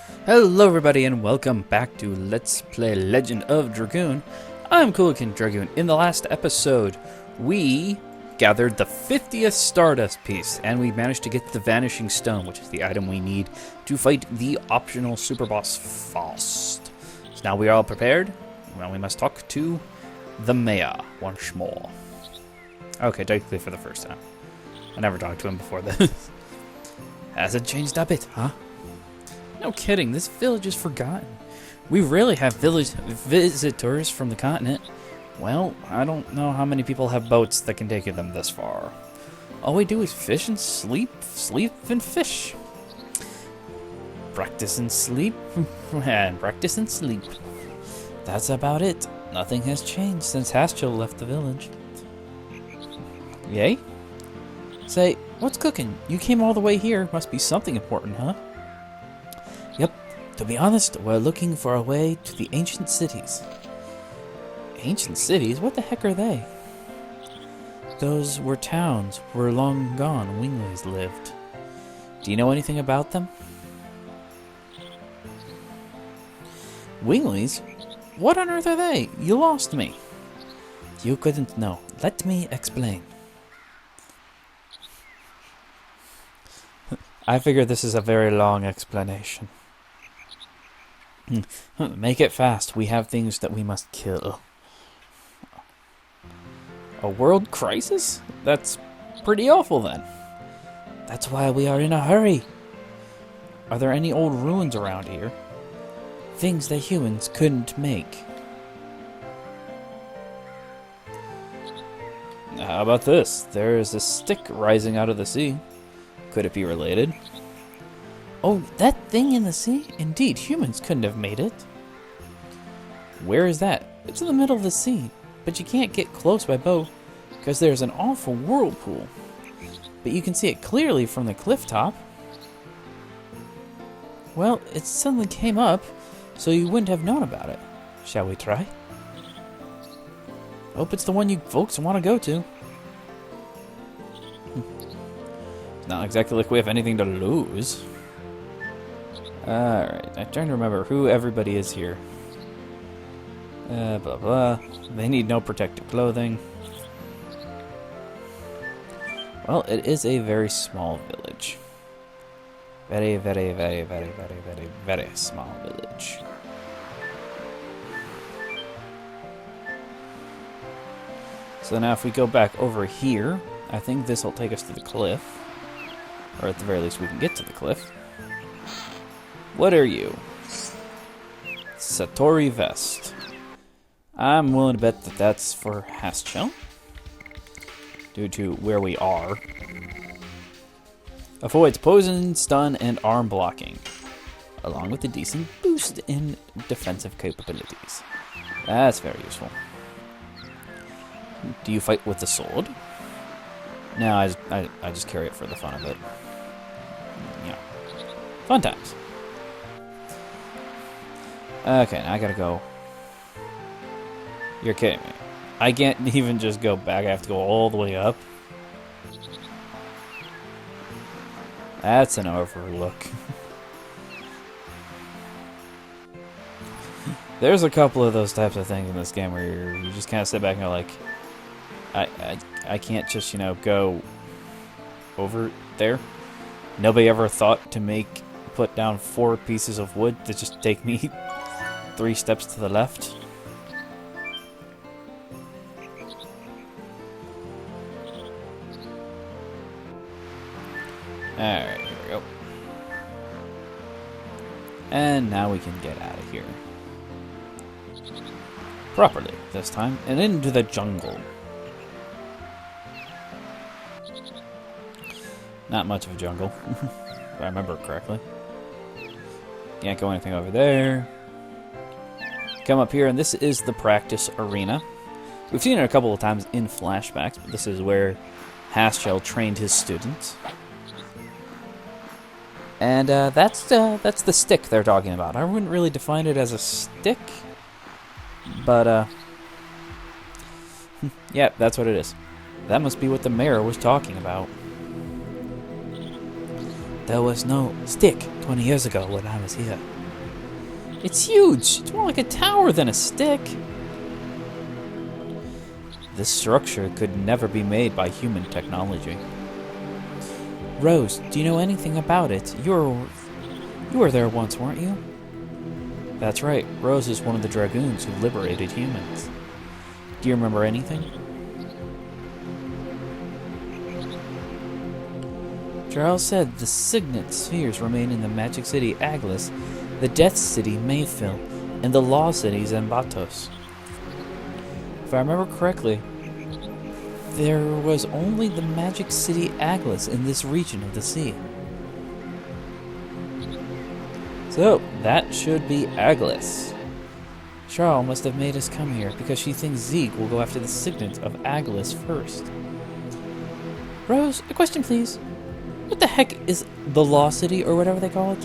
Hello everybody and welcome back to Let's Play Legend of Dragoon. I'm Coolican Dragoon. In the last episode, we gathered the 50th Stardust piece, and we managed to get the Vanishing Stone, which is the item we need to fight the optional super boss Faust. So now we are all prepared. Well, we must talk to the mayor once more. Okay, technically for the first time. I never talked to him before this. Hasn't changed a bit, huh? No kidding, this village is forgotten. We rarely have visitors from the continent. Well, I don't know how many people have boats that can take them this far. All we do is fish and sleep, sleep and fish. Practice and sleep, and practice and sleep. That's about it. Nothing has changed since Haschel left the village. Yay? Say, what's cooking? You came all the way here. Must be something important, huh? Yep. To be honest, we're looking for a way to the ancient cities. Ancient cities? What the heck are they? Those were towns where long gone Winglies lived. Do you know anything about them? Winglies? What on earth are they? You lost me. You couldn't know. Let me explain. I figure this is a very long explanation. Make it fast. We have things that we must kill. A world crisis? That's pretty awful then. That's why we are in a hurry. Are there any old ruins around here? Things that humans couldn't make. How about this? There is a stick rising out of the sea. Could it be related? Oh, that thing in the sea? Indeed, humans couldn't have made it. Where is that? It's in the middle of the sea, but you can't get close by boat because there's an awful whirlpool. But you can see it clearly from the cliff top. Well, it suddenly came up, so you wouldn't have known about it. Shall we try? Hope it's the one you folks want to go to. It's not exactly like we have anything to lose. Alright, I'm trying to remember who everybody is here. Blah blah. They need no protective clothing. Well, it is a very small village. Very, very, very, very, very, very, very small village. So now if we go back over here, I think this will take us to the cliff. Or at the very least we can get to the cliff. What are you? Satori Vest. I'm willing to bet that that's for Haschel, due to where we are. Avoids poison, stun, and arm blocking, along with a decent boost in defensive capabilities. That's very useful. Do you fight with the sword? No, I just carry it for the fun of it. You know, fun times. Okay, now I gotta go. You're kidding me. I can't even just go back. I have to go all the way up. That's an overlook. There's a couple of those types of things in this game where you just kind of sit back and go like, I can't just, you know, go over there. Nobody ever thought to put down 4 pieces of wood to just take me 3 steps to the left. Alright, here we go. And now we can get out of here. Properly, this time. And into the jungle. Not much of a jungle, if I remember correctly. Can't go anything over there. Come up here, and this is the practice arena. We've seen it a couple of times in flashbacks, but this is where Haschel trained his students. And that's the stick they're talking about. I wouldn't really define it as a stick, but yeah, that's what it is. That must be what the mayor was talking about. There was no stick 20 years ago when I was here. It's huge! It's more like a tower than a stick! This structure could never be made by human technology. Rose, do you know anything about it? You were there once, weren't you? That's right. Rose is one of the Dragoons who liberated humans. Do you remember anything? Charles said the signet spheres remain in the Magic City Aglis, the Death City Mayfield, and the Law City Zambatos. If I remember correctly, there was only the Magic City Aglis in this region of the sea. So, that should be Aglis. Charles must have made us come here because she thinks Zeke will go after the signet of Aglis first. Rose, a question please. What the heck is the Law City, or whatever they call it?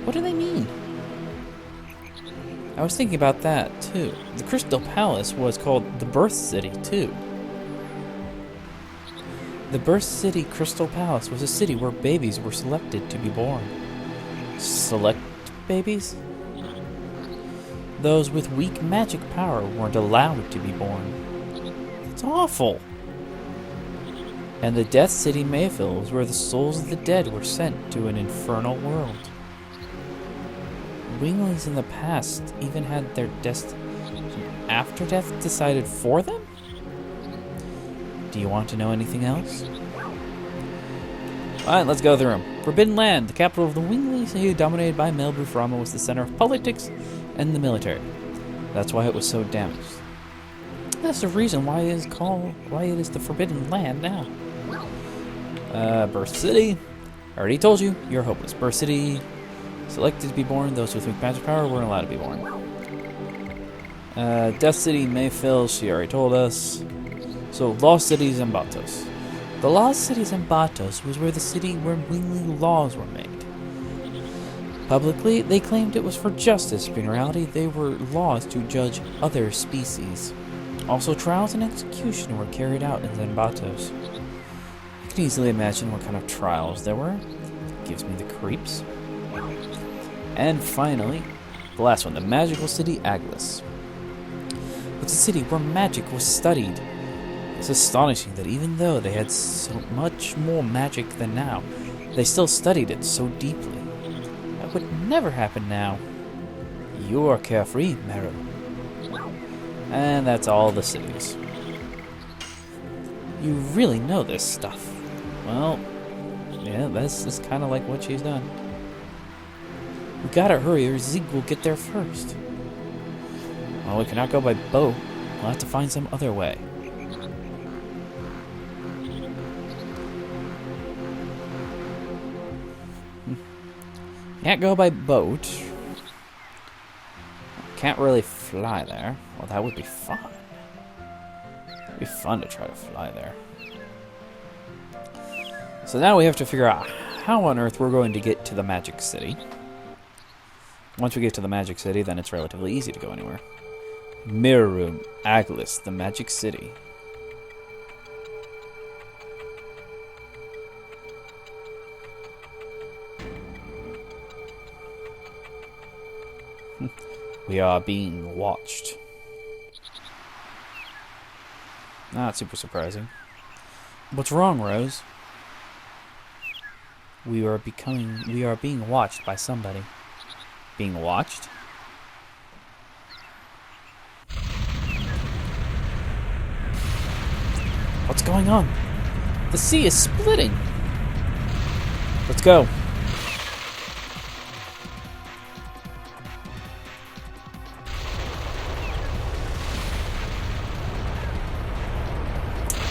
What do they mean? I was thinking about that, too. The Crystal Palace was called the Birth City, too. The Birth City Crystal Palace was a city where babies were selected to be born. Select babies? Those with weak magic power weren't allowed to be born. It's awful. And the Death City Mayfield was where the souls of the dead were sent to an infernal world. Winglings in the past even had their destiny after death decided for them? Do you want to know anything else? Alright, let's go through them. Forbidden Land, the capital of the Wingley City, dominated by Melbroof Rama, was the center of politics and the military. That's why it was so damaged. That's the reason why it is the Forbidden Land now. Birth City. I already told you, you're hopeless. Birth City, selected to be born. Those with weak magic power weren't allowed to be born. Death City, Mayfield, she already told us. So, Lost City, Zambatos. The Lost City, Zambatos was where the city where Wingley laws were made. Publicly, they claimed it was for justice, but in reality, they were laws to judge other species. Also, trials and execution were carried out in Zambatos. You can easily imagine what kind of trials there were. It gives me the creeps. And finally, the last one, the magical city Aglis. It's a city where magic was studied. It's astonishing that even though they had so much more magic than now, they still studied it so deeply. That would never happen now. You're carefree, Meryl. And that's all the cities. You really know this stuff. Well, yeah, that's kind of like what she's done. We gotta hurry or Zeke will get there first. Well, we cannot go by boat. We'll have to find some other way. Can't go by boat. Can't really fly there. Well, that would be fun. It'd be fun to try to fly there. So now we have to figure out how on earth we're going to get to the Magic City. Once we get to the Magic City, then it's relatively easy to go anywhere. Mirror Room, Aglis, the Magic City. We are being watched. Not super surprising. What's wrong, Rose? We are being watched by somebody. Being watched? What's going on? The sea is splitting. Let's go.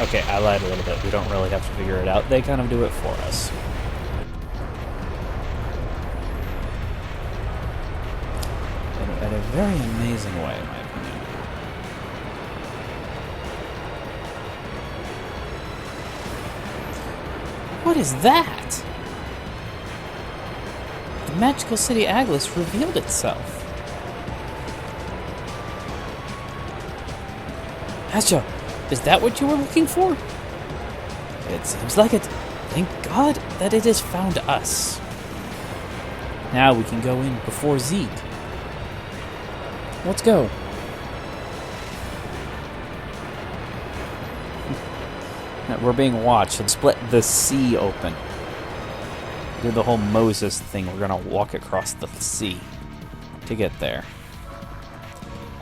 Okay, I lied a little bit. We don't really have to figure it out. They kind of do it for us. In a very amazing way, in my opinion. What is that? The magical city Aglis revealed itself. Asha, is that what you were looking for? It seems like it. Thank God that it has found us. Now we can go in before Zeke. Let's go. We're being watched. Let's split the sea open. Do the whole Moses thing. We're gonna walk across the sea to get there.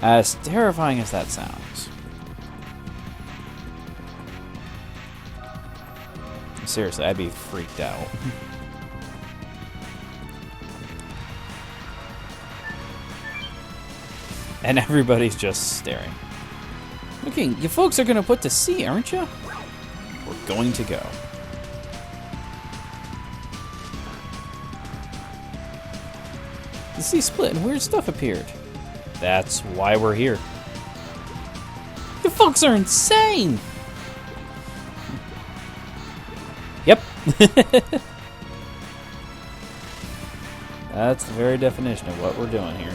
As terrifying as that sounds. Seriously, I'd be freaked out. And everybody's just staring. Okay, you folks are gonna put to sea, aren't you? We're going to go. The sea split and weird stuff appeared. That's why we're here. You folks are insane! Yep. That's the very definition of what we're doing here.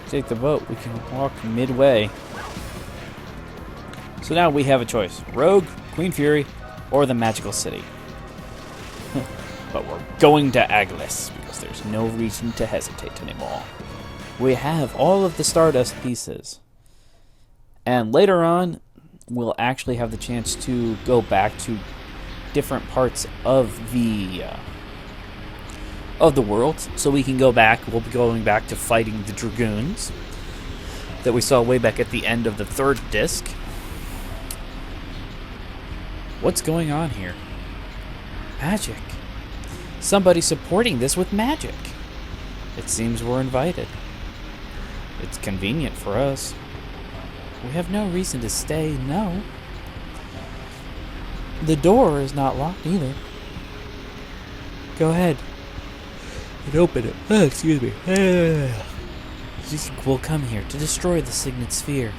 Take the boat. We can walk midway. So now we have a choice. Rogue, Queen Fury, or the Magical City. But we're going to Aglis because there's no reason to hesitate anymore. We have all of the Stardust pieces. And later on, we'll actually have the chance to go back to different parts of the world. So we can go back. We'll be going back to fighting the Dragoons that we saw way back at the end of the third disc. What's going on here? Magic. Somebody supporting this with magic. It seems we're invited. It's convenient for us. We have no reason to stay, no. The door is not locked either. Go ahead and open it. Oh, excuse me. We'll come here to destroy the Signet Sphere.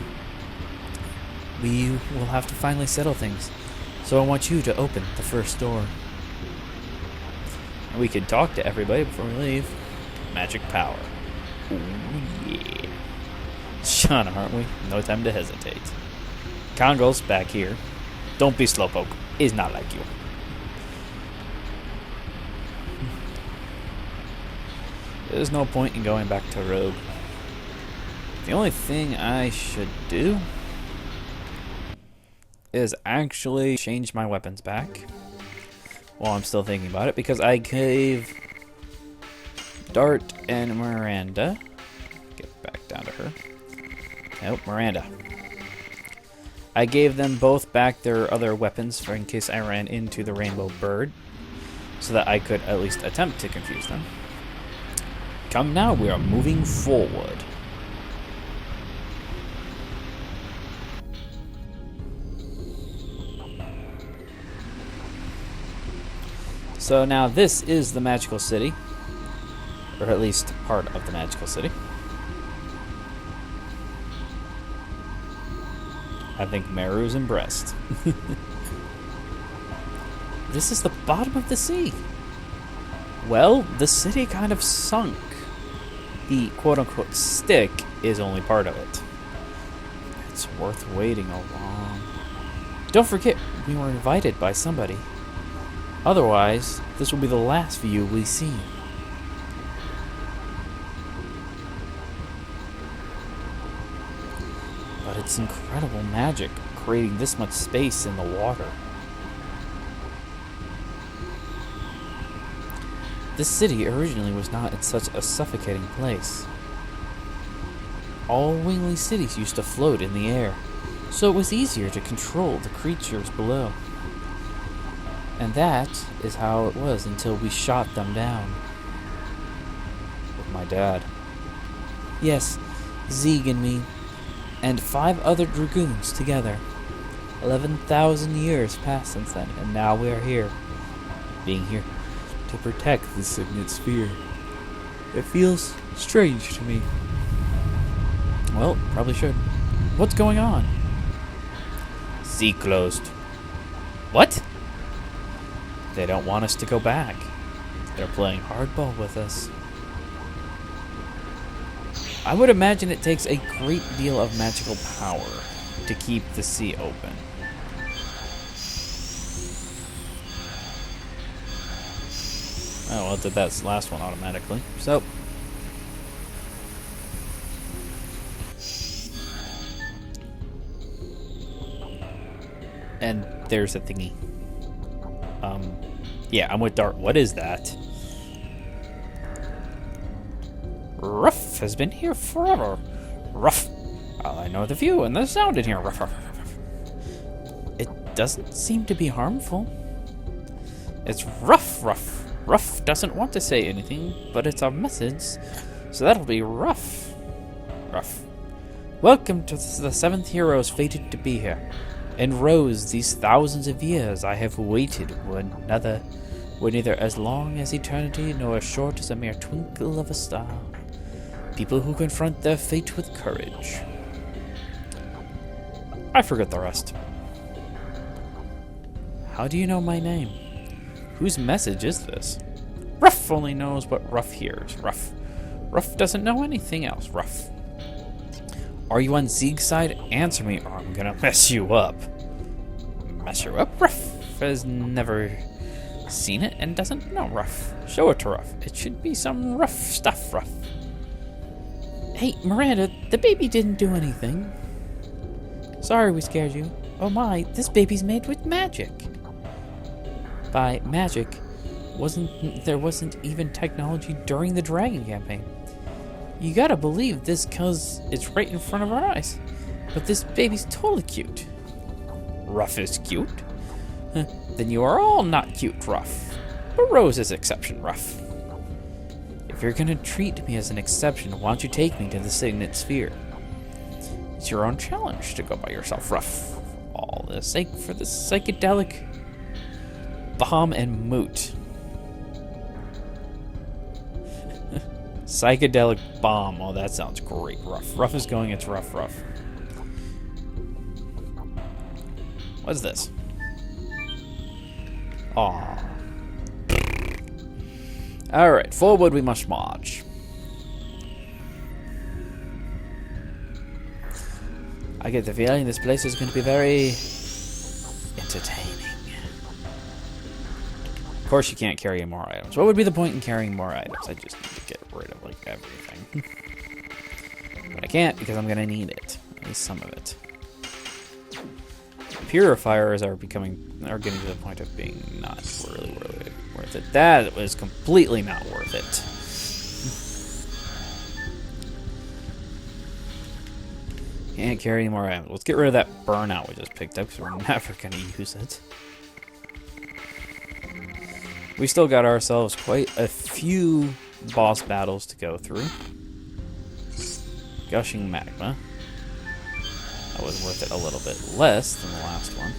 We will have to finally settle things. So I want you to open the first door. We can talk to everybody before we leave. Magic power. Ooh, yeah. Shauna, aren't we? No time to hesitate. Congo's back here. Don't be slowpoke. He's not like you. There's no point in going back to Rogue. The only thing I should do is actually change my weapons back while I'm still thinking about it, because I gave Dart and Miranda, get back down to her. Nope, Miranda. I gave them both back their other weapons for in case I ran into the Rainbow Bird, so that I could at least attempt to confuse them. Come now, we are moving forward. So now this is the Magical City, or at least part of the Magical City. I think Meru's impressed. This is the bottom of the sea. Well, the city kind of sunk. The quote-unquote stick is only part of it. It's worth waiting along. Don't forget, we were invited by somebody. Otherwise, this will be the last view we see. But it's incredible magic creating this much space in the water. This city originally was not in such a suffocating place. All wingly cities used to float in the air, so it was easier to control the creatures below. And that is how it was until we shot them down. With my dad. Yes, Zeeg and me, and 5 other Dragoons together. 11,000 years passed since then, and now we are here. Being here to protect the Signet Sphere. It feels strange to me. Well, probably should. What's going on? Sea closed. What? They don't want us to go back. They're playing hardball with us. I would imagine it takes a great deal of magical power to keep the sea open. Oh, well, it did that last one automatically. So, and there's a thingy. Yeah, I'm with Dart. What is that? Ruff has been here forever. Ruff. I know the view and the sound in here. Ruff, ruff, ruff, ruff. It doesn't seem to be harmful. It's Ruff, Ruff. Ruff doesn't want to say anything, but it's a message, so that'll be Ruff. Ruff. Welcome to the 7th heroes fated to be here. In rows, these thousands of years I have waited were neither as long as eternity nor as short as a mere twinkle of a star. People who confront their fate with courage. I forget the rest. How do you know my name? Whose message is this? Ruff only knows what Ruff hears. Ruff. Ruff doesn't know anything else. Ruff. Are you on Zeeg's side? Answer me or I'm gonna mess you up. Mess you up? Ruff has never seen it and doesn't know Ruff. Show it to Ruff. It should be some rough stuff, Ruff. Hey, Miranda, the baby didn't do anything. Sorry we scared you. Oh my, this baby's made with magic. By magic, there wasn't even technology during the Dragon campaign. You gotta believe this cause it's right in front of our eyes. But this baby's totally cute. Ruff is cute? Then you are all not cute, Ruff. But Rose is exception, Ruff. If you're gonna treat me as an exception, why don't you take me to the Signet Sphere? It's your own challenge to go by yourself, Ruff. All the sake for the psychedelic bomb and moot. Psychedelic bomb. Oh, that sounds great, Ruff. Ruff is going, it's Ruff, Ruff. What's this? Aww. Alright, forward we must march. I get the feeling this place is going to be very entertaining. Of course you can't carry more items. What would be the point in carrying more items? I just need to get rid of, like, everything. But I can't because I'm going to need it. At least some of it. Purifiers are getting to the point of being not really worth it. That was completely not worth it. Can't carry any more items. Let's get rid of that burnout we just picked up because we're never going to use it. We still got ourselves quite a few boss battles to go through. Gushing magma. That was worth it a little bit less than the last one.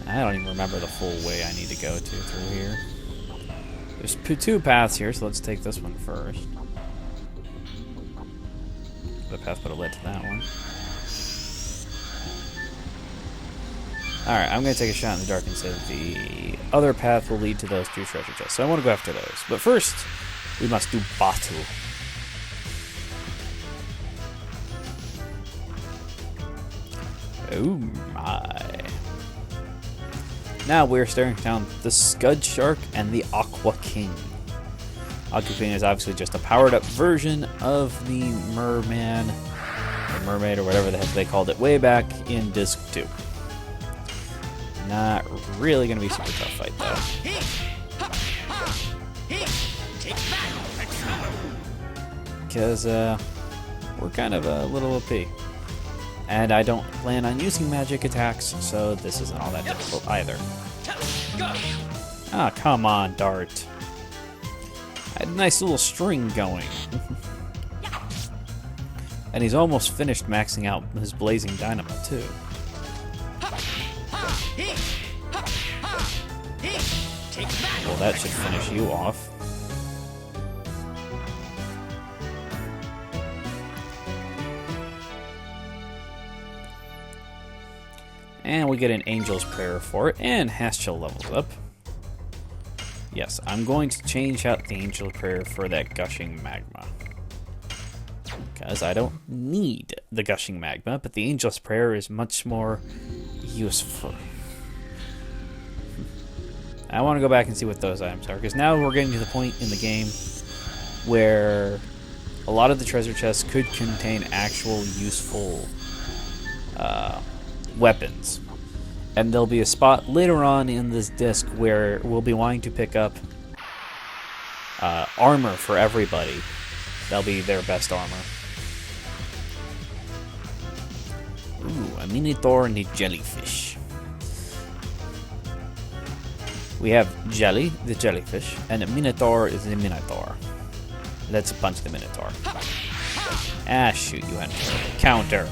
I don't even remember the full way I need to go through here. There's two paths here, so let's take this one first. The path would have led to that one. Alright, I'm going to take a shot in the dark and say that the other path will lead to those two treasure chests. So I want to go after those. But first, we must do battle. Oh my. Now we're staring down the Scud Shark and the Aqua King. Aqua King is obviously just a powered up version of the Merman, or Mermaid, or whatever the heck they called it way back in Disc 2. Not really going to be a super tough fight though. Because we're kind of a little OP. And I don't plan on using magic attacks, so this isn't all that difficult either. Ah, come on, Dart. I had a nice little string going. And he's almost finished maxing out his blazing dynamo, too. Well, that should finish you off. And we get an Angel's Prayer for it, and Haschel levels up. Yes, I'm going to change out the Angel's Prayer for that Gushing Magma. because I don't need the gushing magma, but the Angel's Prayer is much more useful. I want to go back and see what those items are, because now we're getting to the point in the game where a lot of the treasure chests could contain actual useful weapons. And there'll be a spot later on in this disc where we'll be wanting to pick up armor for everybody. That'll be their best armor. Ooh, a Minotaur and a jellyfish. We have Jelly, the jellyfish, and a Minotaur is the Minotaur. Let's punch the Minotaur. Ah, shoot, you had a counter.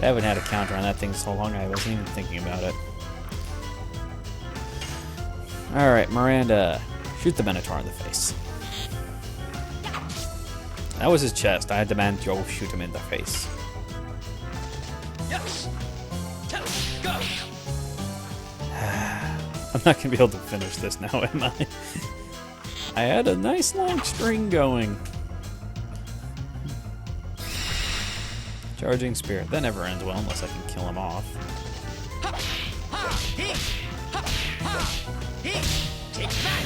I haven't had a counter on that thing so long I wasn't even thinking about it. Alright, Miranda. Shoot the Minotaur in the face. That was his chest. I demand Joe shoot him in the face. Yes. Go. I'm not going to be able to finish this now, am I? I had a nice long string going. Charging Spirit. That never ends well unless I can kill him off.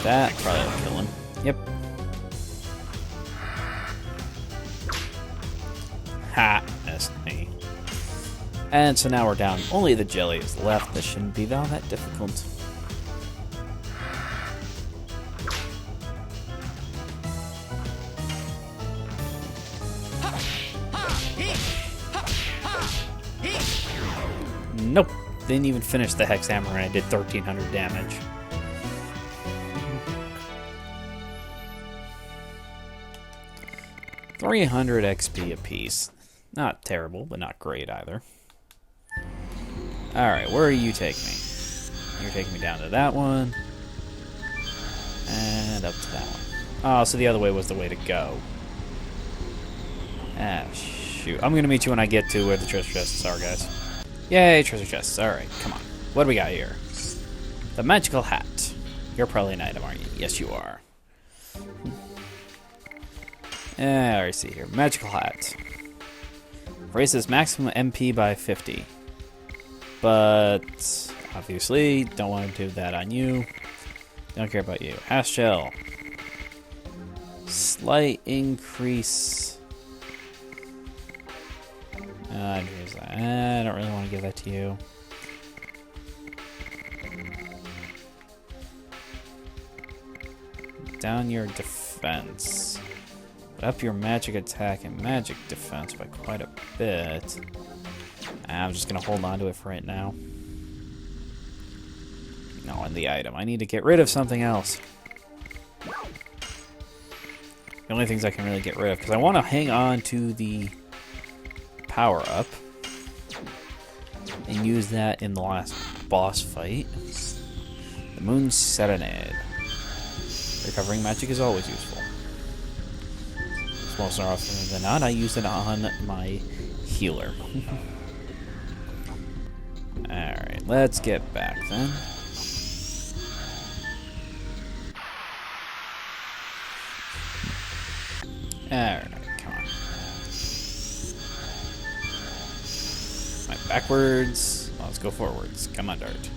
That probably will kill him. Yep. Ha! Missed me. And so now we're down. Only the jelly is left. This shouldn't be all that difficult. Nope. Didn't even finish the Hex Hammer and I did 1,300 damage. $300 XP apiece. Not terrible, but not great either. Alright, where are you taking me? You're taking me down to that one. And up to that one. Oh, so the other way was the way to go. Ah, shoot. I'm gonna meet you when I get to where the treasure chests are, guys. Yay, treasure chests. Alright, come on. What do we got here? The magical hat. You're probably an item, aren't you? Yes, you are. I see here. Magical hat. Raises maximum MP by 50. But obviously, don't want to do that on you. Don't care about you. Half shell. Slight increase. I don't really want to give that to you. Down your defense. But up your magic attack and magic defense by quite a bit. I'm just going to hold on to it for right now. No, and the item. I need to get rid of something else. The only things I can really get rid of. Because I want to hang on to the power-up. And use that in the last boss fight. The Moon Serenade. Recovering magic is always useful. Most often than not, I use it on my healer. Alright, let's get back then. Alright, come on. Right, backwards. Let's go forwards. Come on, Dart.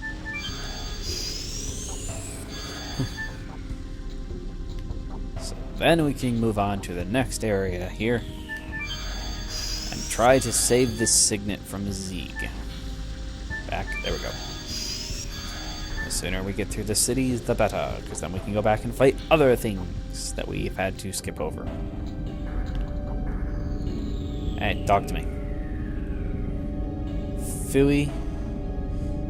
Then we can move on to the next area here and try to save this signet from Zeeg. Back, there we go. The sooner we get through the cities, the better, because then we can go back and fight other things that we've had to skip over. Hey, talk to me. Fooey.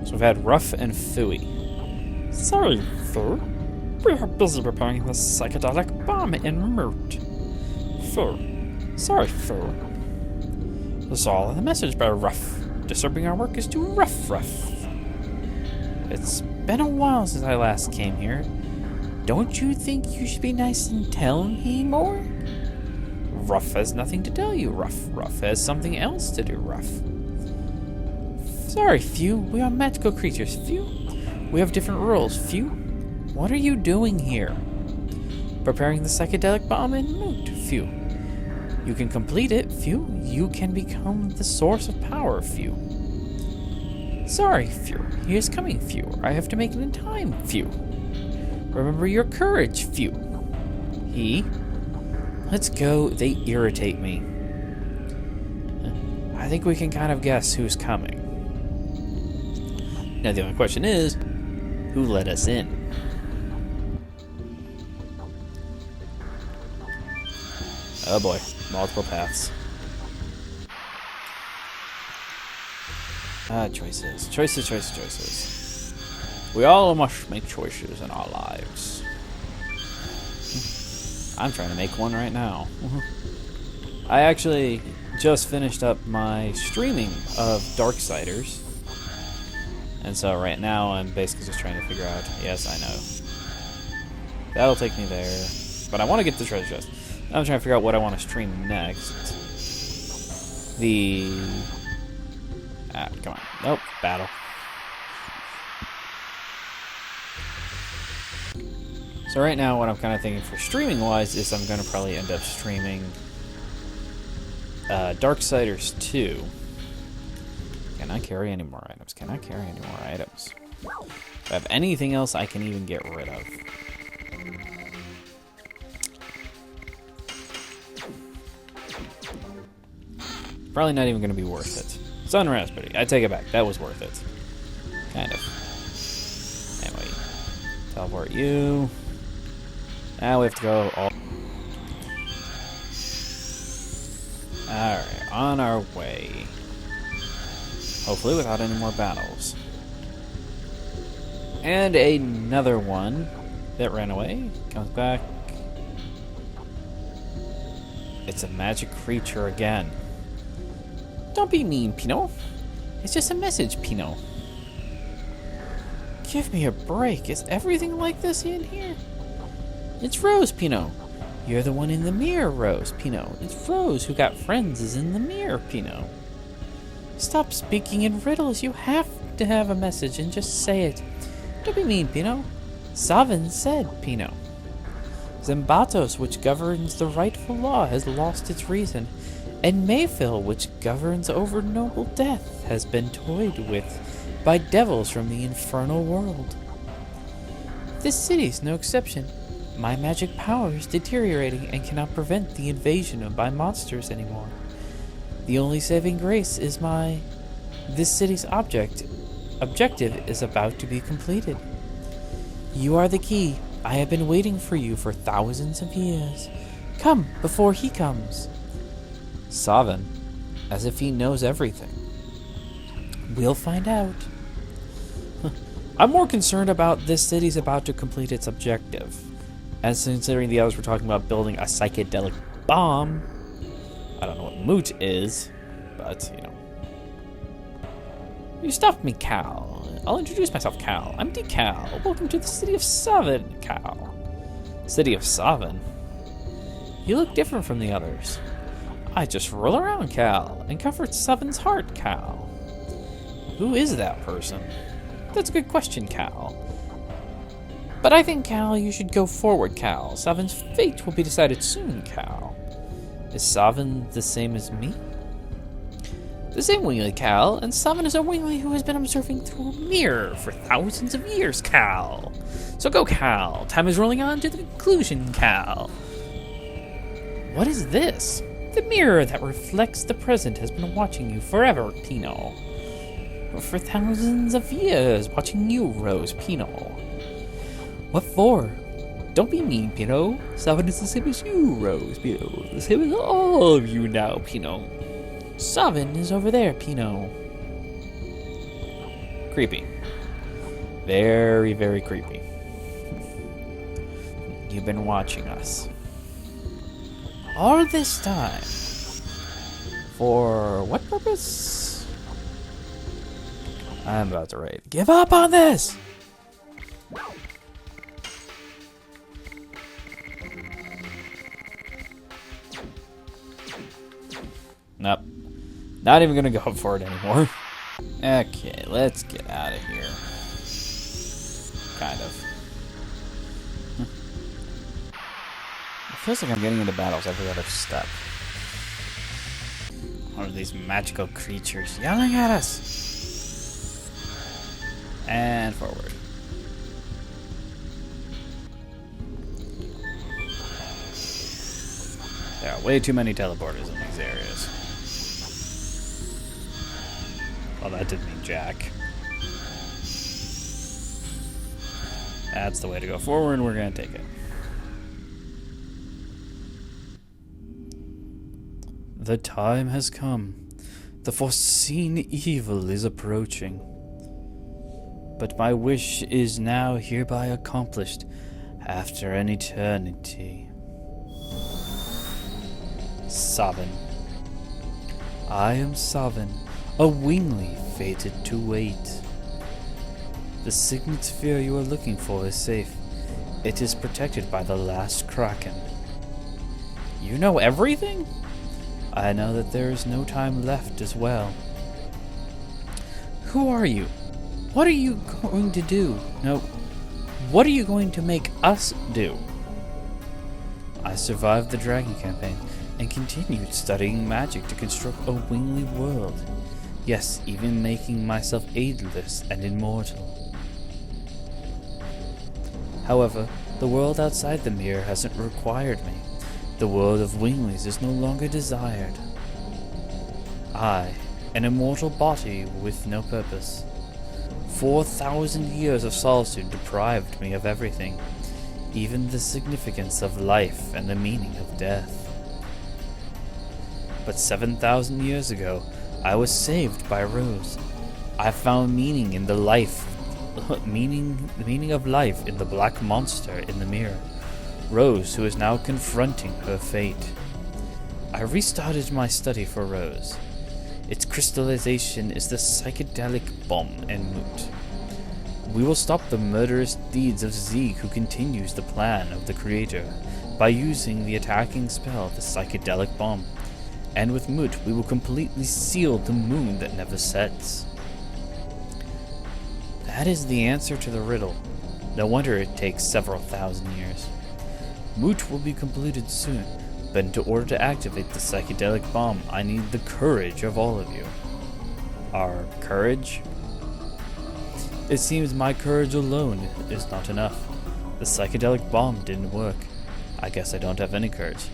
So we've had Ruff and Fooey. Sorry, Foo. We are busy preparing the psychedelic bomb en route. Fur. Sorry, Fur. That's all in the message by Ruff. Disturbing our work is too rough. It's been a while since I last came here. Don't you think you should be nice and tell me more? Ruff has nothing to tell you, Ruff. Ruff has something else to do, Ruff. Sorry, Few. We are magical creatures, Few. We have different rules, Few. What are you doing here? Preparing the psychedelic bomb in Moot, Few. You can complete it, Few. You can become the source of power, Few. Sorry, Few. He is coming, Few. I have to make it in time, Few. Remember your courage, Few. He? Let's go. They irritate me. I think we can kind of guess who's coming. Now the only question is, who let us in? Oh boy, multiple paths. Choices. We all must make choices in our lives. I'm trying to make one right now. I actually just finished up my streaming of Darksiders. And so right now I'm basically just trying to figure out, yes, I know. That'll take me there. But I want to get the treasure chest. I'm trying to figure out what I want to stream next. Come on. Nope, battle. So right now what I'm kind of thinking for streaming-wise is I'm going to probably end up streaming Darksiders 2. Can I carry any more items? Do I have anything else I can even get rid of? Probably not even going to be worth it. Sun Raspberry. I take it back. That was worth it. Kind of. Anyway. Teleport you. Now we have to go all... Alright, on our way. Hopefully without any more battles. And another one that ran away. Comes back. It's a magic creature again. Don't be mean, Pinot. It's just a message, Pinot. Give me a break. Is everything like this in here? It's Rose, Pinot. You're the one in the mirror, Rose, Pinot. It's Rose who got friends is in the mirror, Pinot. Stop speaking in riddles. You have to have a message and just say it. Don't be mean, Pinot. Savin said, Pinot. Zambatos, which governs the rightful law, has lost its reason, and Mayfield, which governs over noble death, has been toyed with by devils from the infernal world. This city's no exception. My magic power is deteriorating and cannot prevent the invasion by monsters anymore. The only saving grace is this city's objective is about to be completed. You are the key. I have been waiting for you for thousands of years. Come before he comes. Savin, as if he knows everything. We'll find out. I'm more concerned about this city's about to complete its objective. As considering the others were talking about building a psychedelic bomb. I don't know what Moot is, but, you know. You stopped me, Cal. I'll introduce myself, Cal. I'm Decal. Welcome to the city of Savin, Cal. City of Savin? You look different from the others. I just roll around, Cal, and comfort Savin's heart, Cal. Who is that person? That's a good question, Cal. But I think, Cal, you should go forward, Cal. Savin's fate will be decided soon, Cal. Is Savin the same as me? The same wingly, Cal, and Savin is a wingly who has been observing through a mirror for thousands of years, Cal. So go, Cal. Time is rolling on to the conclusion, Cal. What is this? The mirror that reflects the present has been watching you forever, Pinot. For thousands of years, watching you, Rose, Pinot. What for? Don't be mean, Pinot. Savin is the same as you, Rose, Pinot. The same as all of you now, Pinot. Savin is over there, Pinot. Creepy. Very, very creepy. You've been watching us. All this time. For what purpose? I'm about to rage. Give up on this! Nope. Not even gonna go for it anymore. Okay, let's get out of here. Kind of. feels like I'm getting into battles every other step. One of these magical creatures yelling at us. And forward. There are way too many teleporters in these areas. Well, that didn't mean jack. That's the way to go forward, we're gonna take it. The time has come. The foreseen evil is approaching. But my wish is now hereby accomplished after an eternity. Savin. I am Savin, a wingly fated to wait. The signet sphere you are looking for is safe. It is protected by the last Kraken. You know everything? I know that there is no time left as well. Who are you? What are you going to do? No, what are you going to make us do? I survived the Dragon campaign and continued studying magic to construct a wingly world. Yes, even making myself ageless and immortal. However, the world outside the mirror hasn't required me. The world of winglies is no longer desired. I, an immortal body with no purpose. 4,000 years of solitude deprived me of everything, even the significance of life and the meaning of death. But 7,000 years ago, I was saved by Rose. I found meaning in the meaning of life in the black monster in the mirror. Rose, who is now confronting her fate. I restarted my study for Rose. Its crystallization is the psychedelic bomb en route. We will stop the murderous deeds of Zeke, who continues the plan of the Creator, by using the attacking spell, the psychedelic bomb. And with Moot, we will completely seal the moon that never sets. That is the answer to the riddle. No wonder it takes several thousand years. Moot will be completed soon, but in order to activate the psychedelic bomb, I need the courage of all of you. Our courage? It seems my courage alone is not enough. The psychedelic bomb didn't work. I guess I don't have any courage.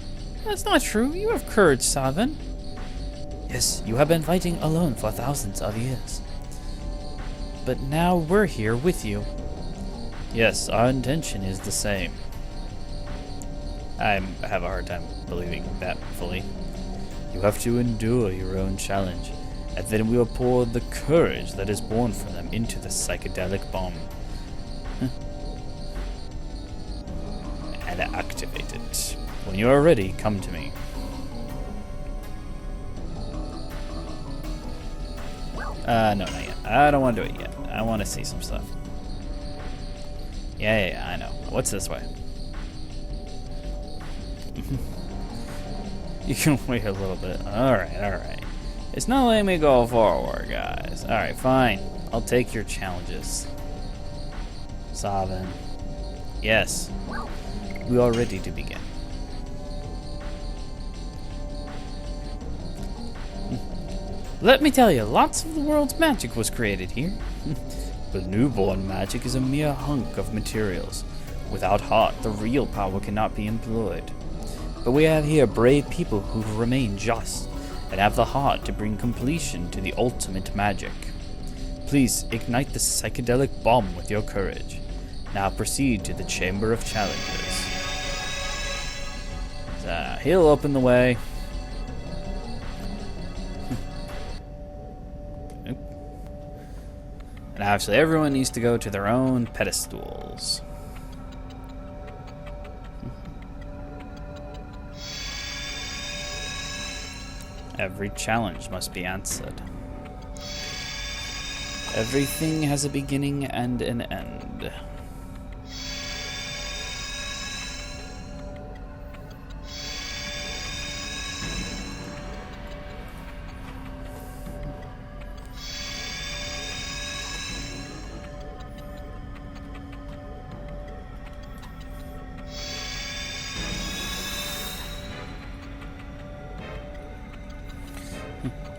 That's not true. You have courage, Savin. Yes, you have been fighting alone for thousands of years. But now we're here with you. Yes, our intention is the same. I have a hard time believing that fully. You have to endure your own challenge, and then we will pour the courage that is born from them into the psychedelic bomb. And activate it. When you are ready, come to me. No, not yet. I don't want to do it yet. I want to see some stuff. Yeah, I know. What's this way? You can wait a little bit. Alright. It's not letting me go forward, guys. Alright, fine. I'll take your challenges. Savin. Yes. We are ready to begin. Let me tell you, lots of the world's magic was created here. But newborn magic is a mere hunk of materials. Without heart, the real power cannot be employed. But we have here brave people who remain just, and have the heart to bring completion to the ultimate magic. Please ignite the psychedelic bomb with your courage. Now proceed to the Chamber of Challenges. He'll open the way. And actually, everyone needs to go to their own pedestals. Every challenge must be answered. Everything has a beginning and an end.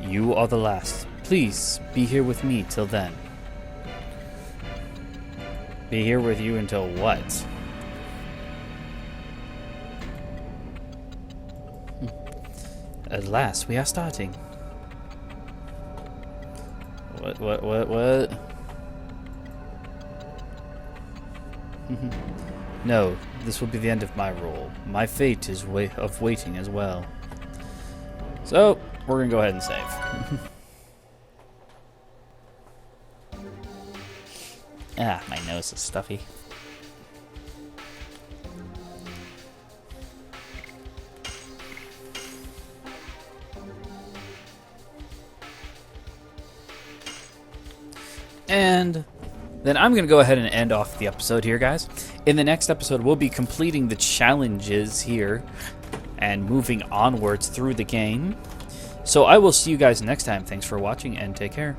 You are the last. Please be here with me till then. Be here with you until what? At last, we are starting. What? No, this will be the end of my role. My fate is of waiting as well. So, we're gonna go ahead and save. My nose is stuffy. And then I'm going to go ahead and end off the episode here, guys. In the next episode, we'll be completing the challenges here and moving onwards through the game. So I will see you guys next time. Thanks for watching and take care.